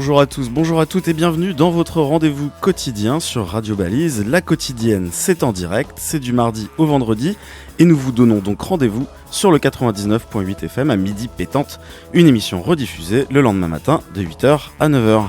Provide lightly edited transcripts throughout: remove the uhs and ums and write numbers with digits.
Bonjour à tous, bonjour à toutes et bienvenue dans votre rendez-vous quotidien sur Radio Balise. La quotidienne, c'est en direct, c'est du mardi au vendredi et nous vous donnons donc rendez-vous sur le 99.8 FM à midi pétante, une émission rediffusée le lendemain matin de 8h à 9h.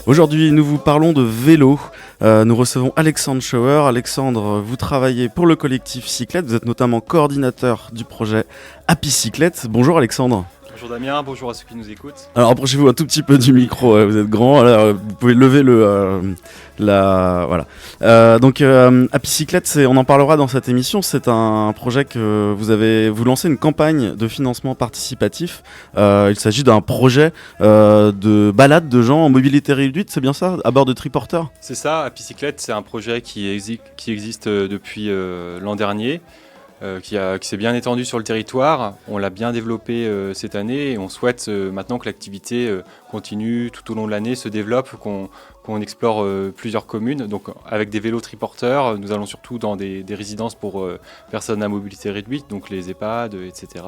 Aujourd'hui, nous vous parlons de vélo. Nous recevons Alexandre Schauer. Alexandre, vous travaillez pour le collectif Cyclette. Vous êtes notamment coordinateur du projet Happy Cyclette. Bonjour Alexandre. Bonjour Damien, bonjour à ceux qui nous écoutent. Alors approchez-vous un tout petit peu du micro, vous êtes grand, alors, vous pouvez lever voilà. Happy Cyclette, on en parlera dans cette émission, c'est un projet que vous lancez une campagne de financement participatif. Il s'agit d'un projet de balade de gens en mobilité réduite, c'est bien ça, à bord de triporteurs ? C'est ça, Happy Cyclette, c'est un projet qui existe depuis l'an dernier. Qui s'est bien étendu sur le territoire. On l'a bien développé cette année et on souhaite maintenant que l'activité continue tout au long de l'année, se développe, qu'on explore plusieurs communes. Donc avec des vélos triporteurs, nous allons surtout dans des résidences pour personnes à mobilité réduite, donc les EHPAD, etc.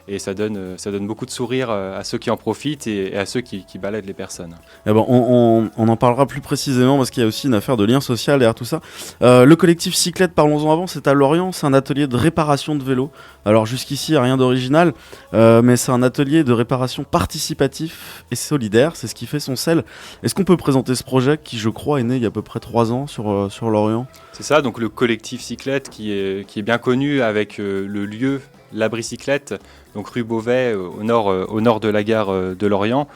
Et ça donne beaucoup de sourires à ceux qui en profitent et à ceux qui baladent les personnes. Eh ben, on en parlera plus précisément parce qu'il y a aussi une affaire de lien social derrière tout ça. Le collectif Cyclette, parlons-en avant, c'est à Lorient, c'est un atelier de réparation de vélos. Alors jusqu'ici, rien d'original, mais c'est un atelier de réparation participatif et solidaire, c'est ce qui fait son sel. Est-ce qu'on peut présenter ce projet qui, je crois, est né il y a à peu près 3 ans sur Lorient ? C'est ça, donc le collectif Cyclette qui est bien connu avec le lieu l'Abri Cyclette, donc rue Beauvais au nord de la gare de Lorient.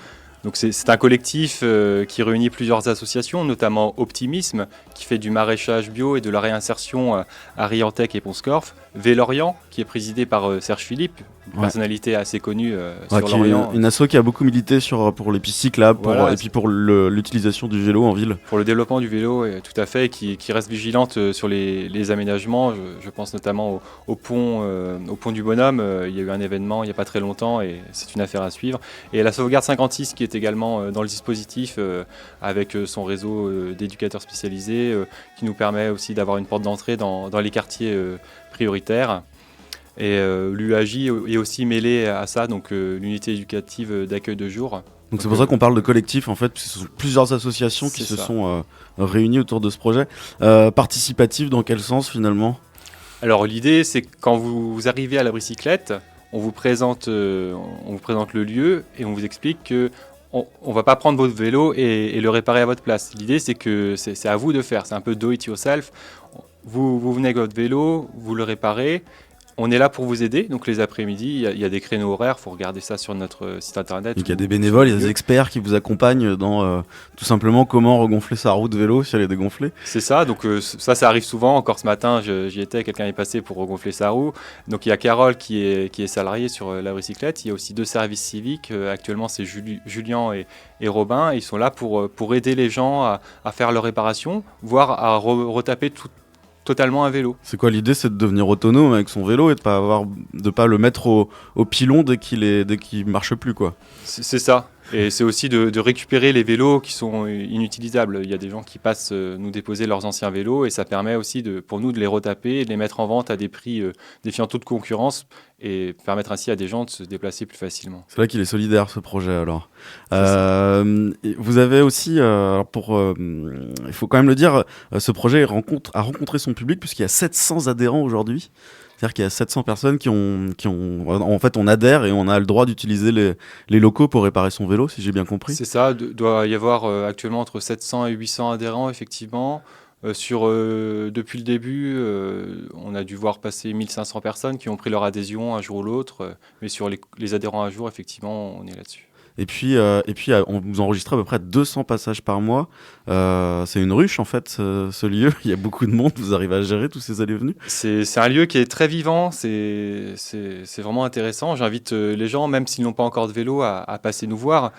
Donc c'est un collectif qui réunit plusieurs associations, notamment Optimisme, qui fait du maraîchage bio et de la réinsertion à Riantec et Pont-Scorff. Vélorient, qui est présidé par Serge Philippe, une personnalité assez connue sur Lorient. Une asso qui a beaucoup milité pour les pistes cyclables voilà, et puis pour l'utilisation du vélo en ville. Pour le développement du vélo, tout à fait, et qui reste vigilante sur les aménagements. Je pense notamment au pont du Bonhomme. Il y a eu un événement il n'y a pas très longtemps et c'est une affaire à suivre. Et la sauvegarde 56 qui est également dans le dispositif avec son réseau d'éducateurs spécialisés qui nous permet aussi d'avoir une porte d'entrée dans les quartiers prioritaires. Et l'UAJ est aussi mêlée à ça, donc l'unité éducative d'accueil de jour. Donc c'est pour ça qu'on parle de collectif en fait, ce sont plusieurs associations qui se sont réunies autour de ce projet. Participatif dans quel sens finalement ? Alors l'idée c'est que quand vous arrivez à l'Abri Cyclette, on vous présente le lieu et on vous explique que on ne va pas prendre votre vélo et le réparer à votre place. L'idée c'est que c'est à vous de faire, c'est un peu do it yourself. Vous venez avec votre vélo, vous le réparez. On est là pour vous aider, donc les après-midi, il y a des créneaux horaires, il faut regarder ça sur notre site internet. Il y a des bénévoles, il y a des experts qui vous accompagnent dans tout simplement comment regonfler sa roue de vélo si elle est dégonflée. C'est ça, donc ça arrive souvent, encore ce matin j'y étais, quelqu'un est passé pour regonfler sa roue. Donc il y a Carole qui est salariée sur l'Abri Cyclette, il y a aussi 2 services civiques, actuellement c'est Julien et Robin, ils sont là pour aider les gens à faire leur réparation, voire à retaper totalement un vélo. C'est quoi l'idée ? C'est de devenir autonome avec son vélo et de pas le mettre au pilon dès qu'il marche plus quoi. C'est ça. Et c'est aussi de récupérer les vélos qui sont inutilisables. Il y a des gens qui passent nous déposer leurs anciens vélos et ça permet aussi pour nous de les retaper et de les mettre en vente à des prix défiant toute concurrence et permettre ainsi à des gens de se déplacer plus facilement. C'est là qu'il est solidaire ce projet alors. Vous avez aussi, il faut quand même le dire, ce projet a rencontré son public puisqu'il y a 700 adhérents aujourd'hui. C'est-à-dire qu'il y a 700 personnes qui ont... En fait, on adhère et on a le droit d'utiliser les locaux pour réparer son vélo, si j'ai bien compris. C'est ça, doit y avoir actuellement entre 700 et 800 adhérents, effectivement. Depuis le début, on a dû voir passer 1500 personnes qui ont pris leur adhésion un jour ou l'autre. Mais sur les adhérents à jour, effectivement, on est là-dessus. Et puis, on vous enregistre à peu près 200 passages par mois. C'est une ruche, en fait, ce lieu. Il y a beaucoup de monde. Vous arrivez à gérer tous ces allées-venues ? C'est un lieu qui est très vivant. C'est vraiment intéressant. J'invite les gens, même s'ils n'ont pas encore de vélo, à passer nous voir.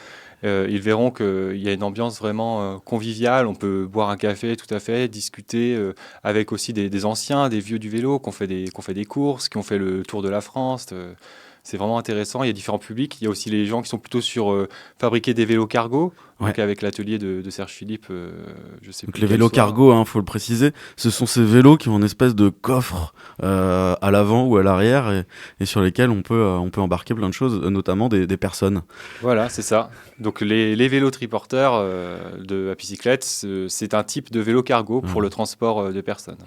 Ils verront qu'il y a une ambiance vraiment conviviale. On peut boire un café, tout à fait, discuter avec aussi des anciens, des vieux du vélo, qui ont fait des courses, qui ont fait le tour de la France. C'est vraiment intéressant. Il y a différents publics. Il y a aussi les gens qui sont plutôt sur fabriquer des vélos cargo. Ouais. Donc avec l'atelier de Serge Philippe, je sais Donc plus les quel vélos soir. cargo, faut le préciser, ce sont ces vélos qui ont une espèce de coffre à l'avant ou à l'arrière et sur lesquels on peut embarquer plein de choses, notamment des personnes. Voilà, c'est ça. Donc les vélos triporteurs de Happy Cyclette, c'est un type de vélo cargo pour le transport de personnes.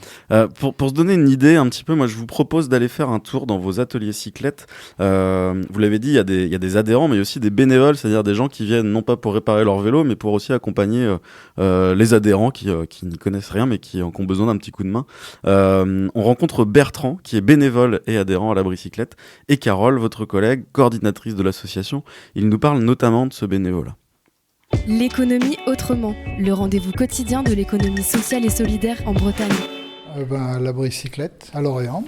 Pour se donner une idée un petit peu, moi je vous propose d'aller faire un tour dans vos ateliers cyclettes. Vous l'avez dit, il y a des adhérents, mais aussi des bénévoles, c'est-à-dire des gens qui viennent non pas pour réparer leur vélo, mais pour aussi accompagner les adhérents qui n'y connaissent rien, mais qui ont besoin d'un petit coup de main. On rencontre Bertrand, qui est bénévole et adhérent à la Bricyclette, et Carole, votre collègue, coordinatrice de l'association. Il nous parle notamment de ce bénévolat. L'économie autrement, le rendez-vous quotidien de l'économie sociale et solidaire en Bretagne. La Bricyclette, à Lorient.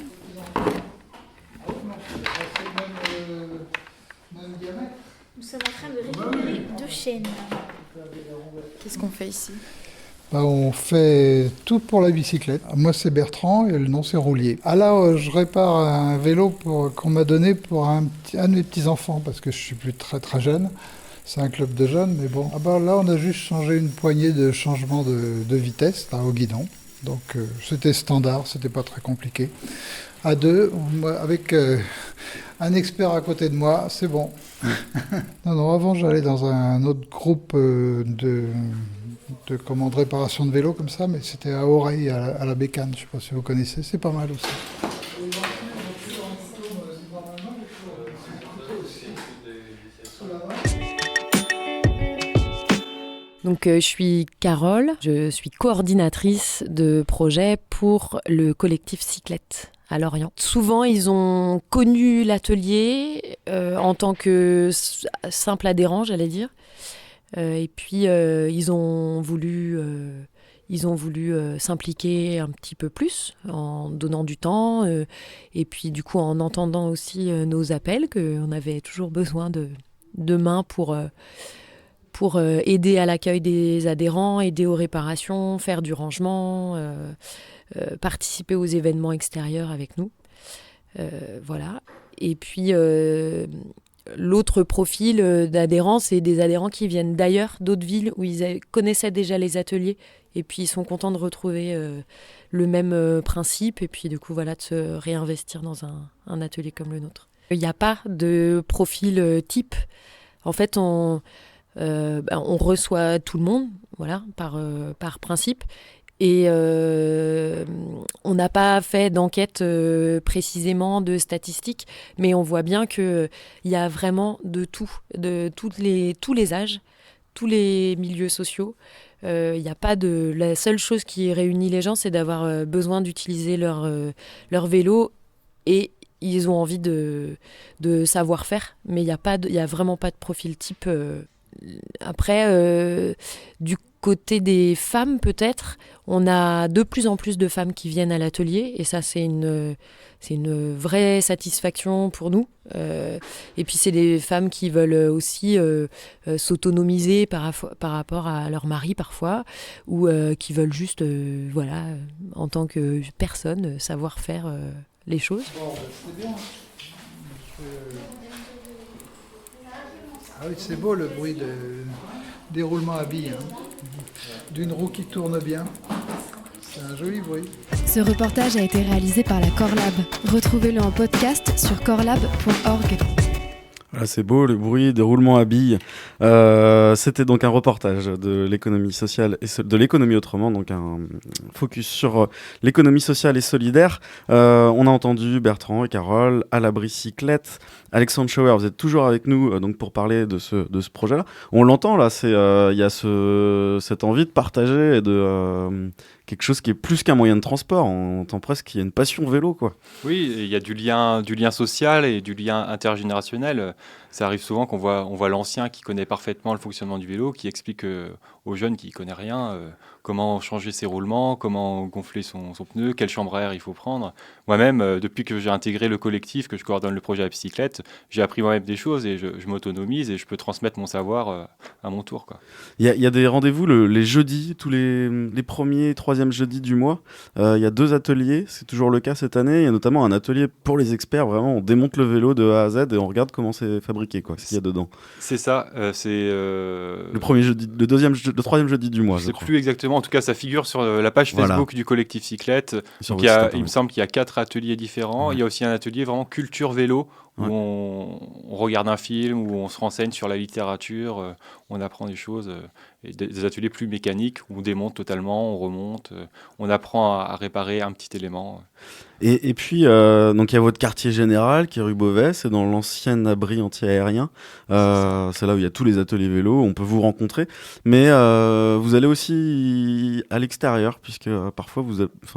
Nous sommes en train de récupérer 2 chaînes. Qu'est-ce qu'on fait ici ? On fait tout pour la bicyclette. Moi, c'est Bertrand et le nom, c'est Roulier. Là, je répare un vélo qu'on m'a donné pour un de mes petits-enfants, parce que je suis plus très très jeune. C'est un club de jeunes, mais bon. Là, on a juste changé une poignée de changement de vitesse au guidon. Donc, c'était standard, c'était pas très compliqué. À deux, avec un expert à côté de moi, c'est bon. Non, avant, j'allais dans un autre groupe de réparation de vélo comme ça, mais c'était à Oreille, à la Bécane, je ne sais pas si vous connaissez, c'est pas mal aussi. Donc je suis Carole, je suis coordinatrice de projet pour le collectif Cyclette à Lorient. Souvent, ils ont connu l'atelier en tant que simple adhérent, j'allais dire. Et puis, ils ont voulu s'impliquer un petit peu plus en donnant du temps. Et puis, du coup, en entendant aussi nos appels, qu'on avait toujours besoin de mains pour aider à l'accueil des adhérents, aider aux réparations, faire du rangement, participer aux événements extérieurs avec nous. Voilà. Et puis, l'autre profil d'adhérents, c'est des adhérents qui viennent d'ailleurs, d'autres villes où ils connaissaient déjà les ateliers et puis ils sont contents de retrouver le même principe et puis du coup, voilà, de se réinvestir dans un atelier comme le nôtre. Il n'y a pas de profil type. En fait, on reçoit tout le monde, voilà, par principe. Et on n'a pas fait d'enquête précisément de statistiques, mais on voit bien qu'il y a vraiment de tout, de tous les âges, tous les milieux sociaux. La seule chose qui réunit les gens, c'est d'avoir besoin d'utiliser leur vélo et ils ont envie de savoir-faire, mais il y a vraiment pas de profil type. Après, du côté des femmes, peut-être, on a de plus en plus de femmes qui viennent à l'atelier et ça, c'est une vraie satisfaction pour nous. Et puis, c'est des femmes qui veulent aussi s'autonomiser par rapport à leur mari parfois ou qui veulent juste, en tant que personne, savoir faire les choses. C'est bien. Ah oui, c'est beau le bruit de déroulement à billes, d'une roue qui tourne bien. C'est un joli bruit. Ce reportage a été réalisé par la Corlab. Retrouvez-le en podcast sur corlab.org. Voilà, c'est beau, le bruit des roulements à billes. C'était donc un reportage de l'économie sociale et de l'économie autrement, donc un focus sur l'économie sociale et solidaire. On a entendu Bertrand et Carole à la Bricyclette. Alexandre Schauer, vous êtes toujours avec nous donc pour parler de ce projet-là. On l'entend là, il y a cette envie de partager et de quelque chose qui est plus qu'un moyen de transport. On entend presque qu'il y a une passion vélo, quoi. Oui, il y a du lien social et du lien intergénérationnel. Ça arrive souvent qu'on voit l'ancien qui connaît parfaitement le fonctionnement du vélo, qui explique aux jeunes qui ne connaissent rien comment changer ses roulements, comment gonfler son pneu, quelle chambre à air il faut prendre. Moi-même, depuis que j'ai intégré le collectif, que je coordonne le projet à bicyclette, j'ai appris moi-même des choses et je m'autonomise et je peux transmettre mon savoir à mon tour, quoi. Il y a des rendez-vous les jeudis, tous les premiers et troisième jeudi du mois. Il y a 2 ateliers, c'est toujours le cas cette année. Il y a notamment un atelier pour les experts. Vraiment, on démonte le vélo de A à Z et on regarde comment c'est fabriqué, quoi, ce qu'il y a dedans. C'est ça, c'est Le troisième jeudi du mois, je je sais crois. plus exactement, en tout cas ça figure sur la page Voilà. Facebook du collectif Cyclette. Sur Donc, votre site il me internet. semble qu'il y a 4 ateliers différents. Ouais. Il y a aussi un atelier vraiment culture vélo où Ouais. on regarde un film, où on se renseigne sur la littérature, on apprend des choses, et des ateliers plus mécaniques où on démonte totalement, on remonte, on apprend à réparer un petit élément. Et puis, donc il y a votre quartier général qui est rue Beauvais, c'est dans l'ancien abri anti-aérien. C'est là où il y a tous les ateliers vélo, on peut vous rencontrer. Mais vous allez aussi à l'extérieur, puisque parfois,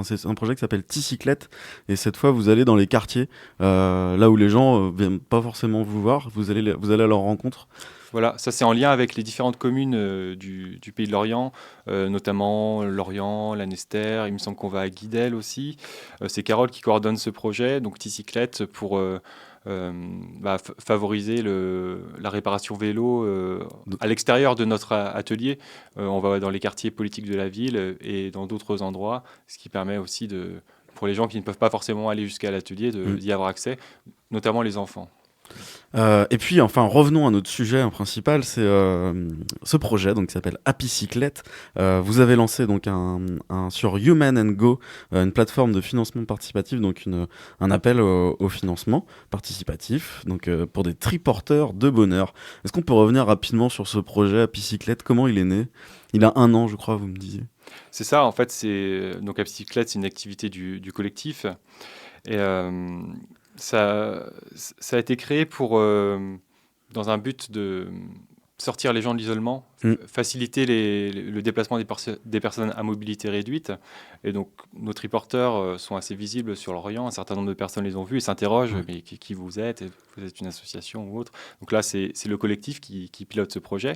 c'est un projet qui s'appelle T-Cyclette. Et cette fois, vous allez dans les quartiers, là où les gens viennent pas forcément vous voir, vous allez à leur rencontre. Voilà, ça c'est en lien avec les différentes communes du Pays de Lorient, notamment Lorient, Lanester, il me semble qu'on va à Guidel aussi. C'est Carole qui coordonne ce projet, donc T-Cyclette, pour favoriser la réparation vélo à l'extérieur de notre atelier. On va dans les quartiers politiques de la ville et dans d'autres endroits, ce qui permet aussi pour les gens qui ne peuvent pas forcément aller jusqu'à l'atelier d'y avoir accès, notamment les enfants. Et puis enfin revenons à notre sujet principal, c'est ce projet donc qui s'appelle Happy Cyclette. Vous avez lancé donc sur Human and Go, une plateforme de financement participatif, donc un appel au financement participatif, donc pour des triporteurs de bonheur. Est-ce qu'on peut revenir rapidement sur ce projet Happy Cyclette? Comment il est né? Il a 1 an, je crois, vous me disiez. C'est ça, en fait, donc Happy Cyclette, c'est une activité du collectif. Et ça a été créé dans un but de sortir les gens de l'isolement, faciliter le déplacement des personnes à mobilité réduite. Et donc, nos triporteurs sont assez visibles sur Lorient. Un certain nombre de personnes les ont vus et s'interrogent, mais qui vous êtes? Vous êtes une association ou autre? Donc là, c'est le collectif qui pilote ce projet.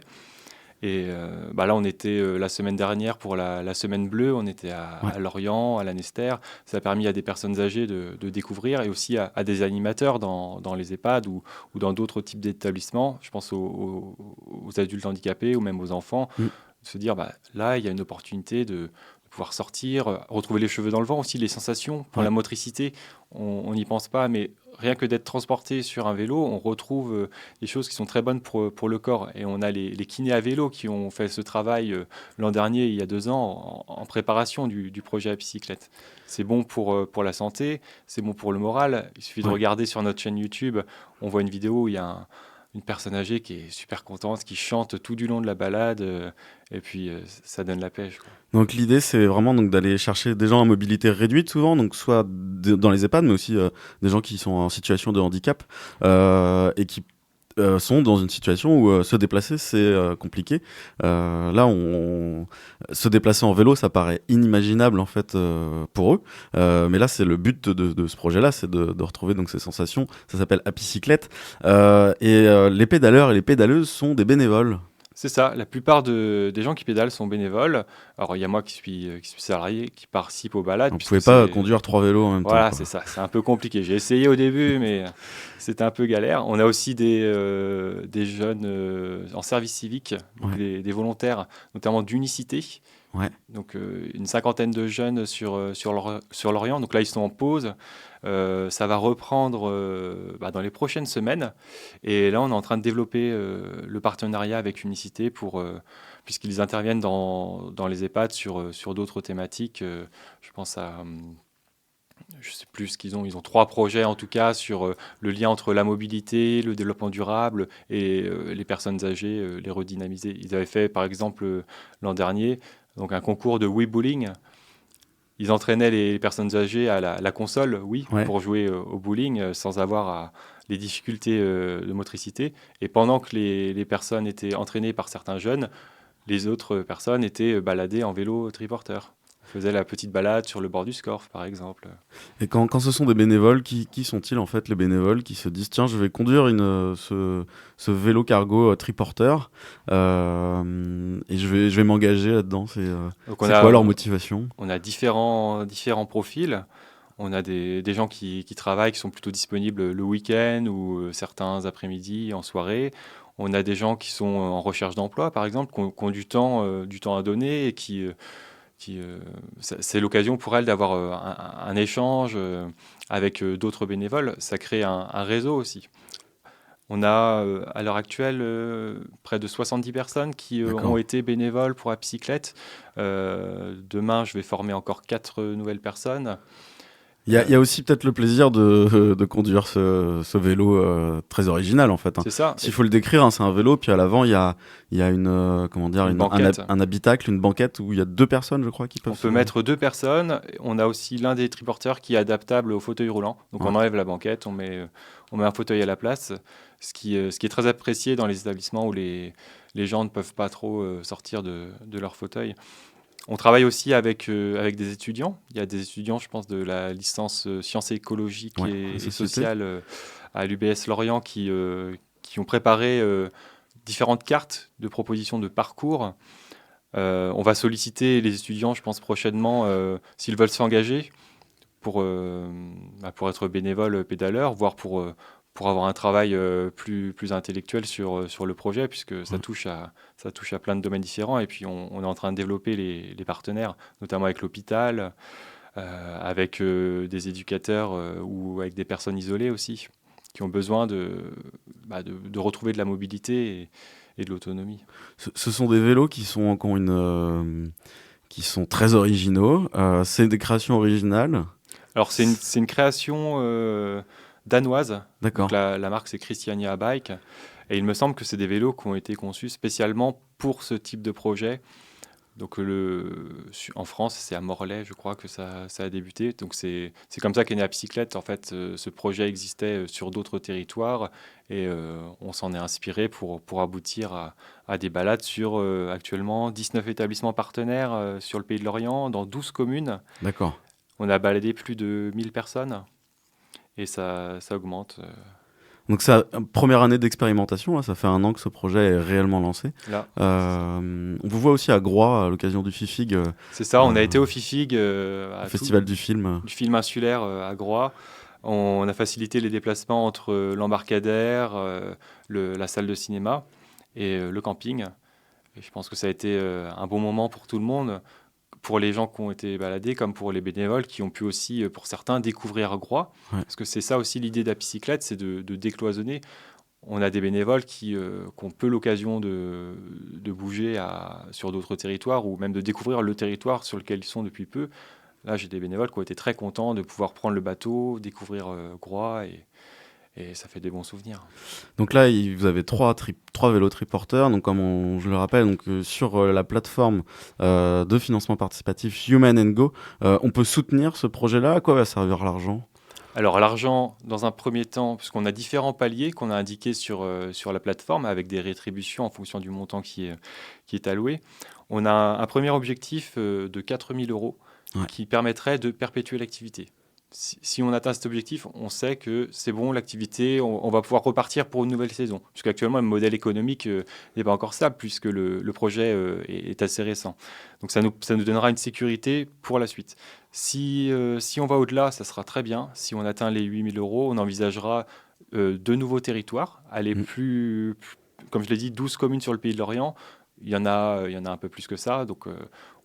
Et là, on était la semaine dernière pour la semaine bleue, on était à Lorient, à Lanester. Ça a permis à des personnes âgées de découvrir et aussi à des animateurs dans les EHPAD ou dans d'autres types d'établissements. Je pense aux adultes handicapés ou même aux enfants, de se dire là, il y a une opportunité de pouvoir sortir, retrouver les cheveux dans le vent aussi, les sensations. Pour la motricité, on n'y pense pas, mais rien que d'être transporté sur un vélo, on retrouve des choses qui sont très bonnes pour le corps. Et on a les kinés à vélo qui ont fait ce travail l'an dernier, il y a 2 ans, en préparation du projet Happy Cyclette. C'est bon pour la santé, c'est bon pour le moral. Il suffit de regarder sur notre chaîne YouTube, on voit une vidéo où il y a une personne âgée qui est super contente, qui chante tout du long de la balade, et puis ça donne la pêche, quoi. Donc l'idée c'est vraiment donc d'aller chercher des gens à mobilité réduite souvent, donc soit dans les EHPAD, mais aussi des gens qui sont en situation de handicap et qui sont dans une situation où se déplacer c'est compliqué. Là, se déplacer en vélo, ça paraît inimaginable en fait pour eux. Mais là, c'est le but de ce projet-là, c'est de retrouver donc ces sensations. Ça s'appelle Happy Cyclette. Les pédaleurs et les pédaleuses sont des bénévoles. C'est ça, la plupart des gens qui pédalent sont bénévoles. Alors il y a moi qui suis salarié, qui participe aux balades. Vous ne pouvez pas conduire 3 vélos en même temps. Voilà, c'est ça, c'est un peu compliqué. J'ai essayé au début, mais c'était un peu galère. On a aussi des jeunes en service civique, donc des volontaires, notamment d'Unicité. Donc une 50aine de jeunes sur Lorient. Donc là, ils sont en pause. Ça va reprendre dans les prochaines semaines. Et là, on est en train de développer le partenariat avec Unicité puisqu'ils interviennent dans les EHPAD sur d'autres thématiques. Je pense à... je ne sais plus ce qu'ils ont. Ils ont 3 projets en tout cas sur le lien entre la mobilité, le développement durable et les personnes âgées, les redynamiser. Ils avaient fait par exemple l'an dernier donc un concours de Wii Bowling. Ils entraînaient les personnes âgées à la console pour jouer au bowling sans avoir les difficultés de motricité. Et pendant que les personnes étaient entraînées par certains jeunes, les autres personnes étaient baladées en vélo triporteur. Faisait la petite balade sur le bord du Scorff, par exemple. Et quand ce sont des bénévoles, qui sont-ils en fait les bénévoles qui se disent tiens, je vais conduire ce vélo cargo triporteur et je vais m'engager là-dedans. C'est quoi leur motivation? On a différents profils. On a des gens qui travaillent, qui sont plutôt disponibles le week-end ou certains après-midi en soirée. On a des gens qui sont en recherche d'emploi, par exemple, qui ont du temps à donner et qui c'est l'occasion pour elles d'avoir un échange avec d'autres bénévoles. Ça crée un réseau aussi. On a à l'heure actuelle près de 70 personnes qui D'accord. ont été bénévoles pour Upcyclette. Demain, je vais former encore 4 nouvelles personnes. Il y a aussi peut-être le plaisir de conduire ce vélo très original en fait, hein. C'est ça. S'il faut le décrire, hein, c'est un vélo, puis à l'avant il y a comment dire, Une banquette. un habitacle, une banquette où il y a 2 personnes, je crois, qui peuvent. On peut mettre 2 personnes. On a aussi l'un des triporteurs qui est adaptable au fauteuil roulant. Donc on enlève la banquette, on met un fauteuil à la place, ce qui est très apprécié dans les établissements où les gens ne peuvent pas trop sortir de leur fauteuil. On travaille aussi avec des étudiants. Il y a des étudiants, je pense, de la licence sciences écologiques et sociales à l'UBS Lorient qui ont préparé différentes cartes de propositions de parcours. On va solliciter les étudiants, je pense, prochainement, s'ils veulent s'engager pour être bénévoles pédaleurs, voire pour avoir un travail plus intellectuel sur le projet, puisque ça touche à plein de domaines différents. Et puis, on est en train de développer les partenaires, notamment avec l'hôpital, avec des éducateurs ou avec des personnes isolées aussi, qui ont besoin de retrouver de la mobilité et de l'autonomie. Ce sont des vélos qui sont qui sont très originaux. C'est des créations originales. Alors, c'est une création danoise. D'accord. Donc, la marque, c'est Christiania Bike. Et il me semble que c'est des vélos qui ont été conçus spécialement pour ce type de projet. Donc, en France, c'est à Morlaix, je crois, que ça a débuté. Donc, c'est comme ça qu'est né Upcyclette. En fait, ce projet existait sur d'autres territoires et on s'en est inspiré pour aboutir à des balades sur actuellement 19 établissements partenaires sur le Pays de Lorient, dans 12 communes. D'accord. On a baladé plus de 1000 personnes et ça augmente. Donc ça, première année d'expérimentation, là, ça fait 1 an que ce projet est réellement lancé. Là. On vous voit aussi à Groix à l'occasion du FIFIG. C'est ça, on a été au FIFIG, Festival du film insulaire à Groix. On a facilité les déplacements entre l'embarcadère, la salle de cinéma et le camping. Et je pense que ça a été un bon moment pour tout le monde, pour les gens qui ont été baladés, comme pour les bénévoles qui ont pu aussi, pour certains, découvrir Groix. Ouais. Parce que c'est ça aussi l'idée d'Upcyclette, c'est de décloisonner. On a des bénévoles qui ont peu l'occasion de bouger sur d'autres territoires ou même de découvrir le territoire sur lequel ils sont depuis peu. Là, j'ai des bénévoles qui ont été très contents de pouvoir prendre le bateau, découvrir Groix et ça fait des bons souvenirs. Donc là, vous avez 3 vélos triporteurs. Donc comme je le rappelle, donc, sur la plateforme de financement participatif Human & Go, on peut soutenir ce projet-là. À quoi va servir l'argent ? Alors l'argent, dans un premier temps, parce qu'on a différents paliers qu'on a indiqués sur la plateforme avec des rétributions en fonction du montant qui est alloué. On a un premier objectif de 4 000 € qui permettrait de perpétuer l'activité. Si on atteint cet objectif, on sait que c'est bon, l'activité, on va pouvoir repartir pour une nouvelle saison. Puisqu'actuellement, le modèle économique n'est pas encore stable, puisque le projet est assez récent. Donc ça nous donnera une sécurité pour la suite. Si on va au-delà, ça sera très bien. Si on atteint les 8 000 €, on envisagera de nouveaux territoires, aller plus, comme je l'ai dit, 12 communes sur le Pays de Lorient. Il y en a un peu plus que ça, donc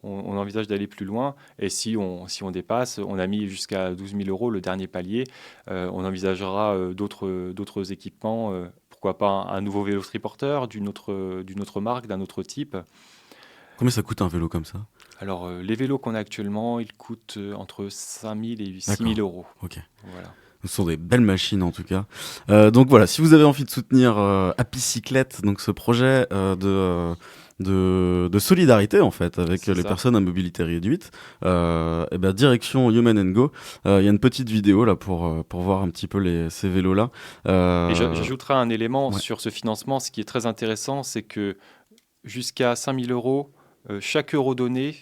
on envisage d'aller plus loin. Et si on dépasse, on a mis jusqu'à 12 000 € le dernier palier, on envisagera d'autres équipements, pourquoi pas un nouveau vélo triporteur d'une autre marque, d'un autre type. Combien ça coûte un vélo comme ça ? Alors, les vélos qu'on a actuellement, ils coûtent entre 5 000 et 6 000 €. Ok. Voilà. Ce sont des belles machines en tout cas. Donc voilà, si vous avez envie de soutenir Upcyclette, donc ce projet de solidarité en fait avec les personnes à mobilité réduite, et ben direction Human & Go. Il y a une petite vidéo là pour voir un petit peu ces vélos là. Et j'ajouterai un élément sur ce financement. Ce qui est très intéressant, c'est que jusqu'à 5 000 €, chaque euro donné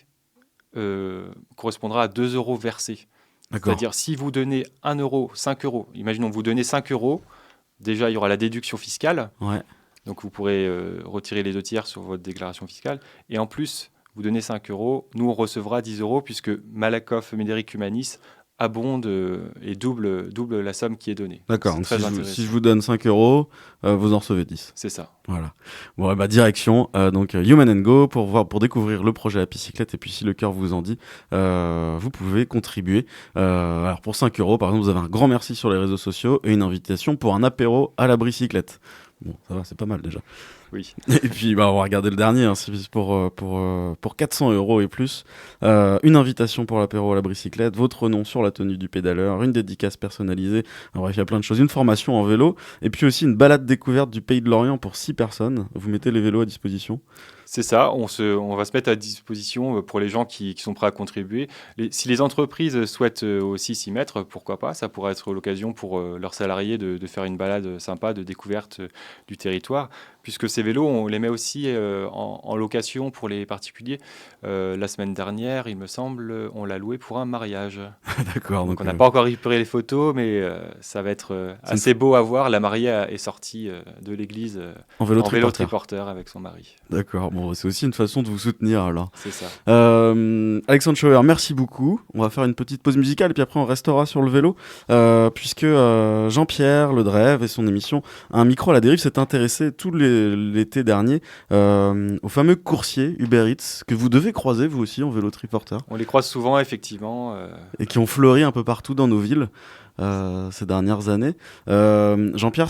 correspondra à 2 € versés. D'accord. C'est-à-dire, si vous donnez 1 €, 5 €, imaginons vous donnez 5 €, déjà il y aura la déduction fiscale. Ouais. Donc vous pourrez retirer les 2/3 sur votre déclaration fiscale. Et en plus, vous donnez 5 €, nous on recevra 10 € puisque Malakoff Médéric Humanis abonde et double la somme qui est donnée. D'accord, C'est donc très si je vous donne 5 euros, vous en recevez 10. C'est ça. Voilà. Bon, direction donc Human Go pour découvrir le projet Happy Cyclette, et puis si le cœur vous en dit, vous pouvez contribuer. Alors pour 5 euros, par exemple, vous avez un grand merci sur les réseaux sociaux et une invitation pour un apéro à la bicyclette. Bon, ça va, c'est pas mal déjà. Oui. Et puis, on va regarder le dernier, hein, c'est pour 400 euros et plus. Une invitation pour l'apéro à la bicyclette, votre nom sur la tenue du pédaleur, une dédicace personnalisée. Bref, il y a plein de choses. Une formation en vélo, et puis aussi une balade découverte du Pays de Lorient pour 6 personnes. Vous mettez les vélos à disposition? C'est ça, on va se mettre à disposition pour les gens qui sont prêts à contribuer. Si les entreprises souhaitent aussi s'y mettre, pourquoi pas? Ça pourrait être l'occasion pour leurs salariés de faire une balade sympa de découverte du territoire, puisque ces vélos, on les met aussi en location pour les particuliers. La semaine dernière, il me semble, on l'a loué pour un mariage. D'accord. Donc on n'a pas encore récupéré les photos, mais ça va être assez beau à voir. La mariée est sortie de l'église en vélo triporteur avec son mari. D'accord, bon, c'est aussi une façon de vous soutenir alors. C'est ça. Alexandre Schauer, merci beaucoup. On va faire une petite pause musicale et puis après on restera sur le vélo, puisque Jean-Pierre Le Drève et son émission Un micro à la dérive s'est intéressé tout l'été dernier aux fameux coursiers Uber Eats que vous devez croiser vous aussi en vélo triporteur. On les croise souvent effectivement. Et qui ont fleuri un peu partout dans nos villes. Ces dernières années. Jean-Pierre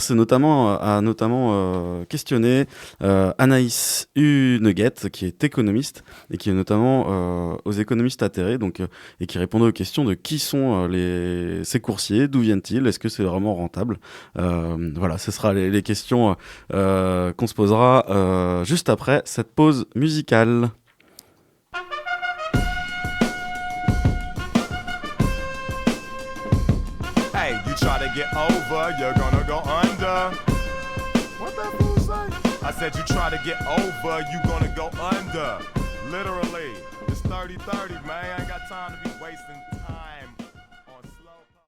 a notamment questionné Anaïs Huneguet, qui est économiste et qui est notamment aux économistes atterrés, et qui répondait aux questions de qui sont ces coursiers, d'où viennent-ils, est-ce que c'est vraiment rentable. Voilà, ce sera les questions qu'on se posera juste après cette pause musicale. Try to get over, you're gonna go under. What that fool say? I said you try to get over, you gonna go under. Literally, it's 30-30, man. I ain't got time to be wasting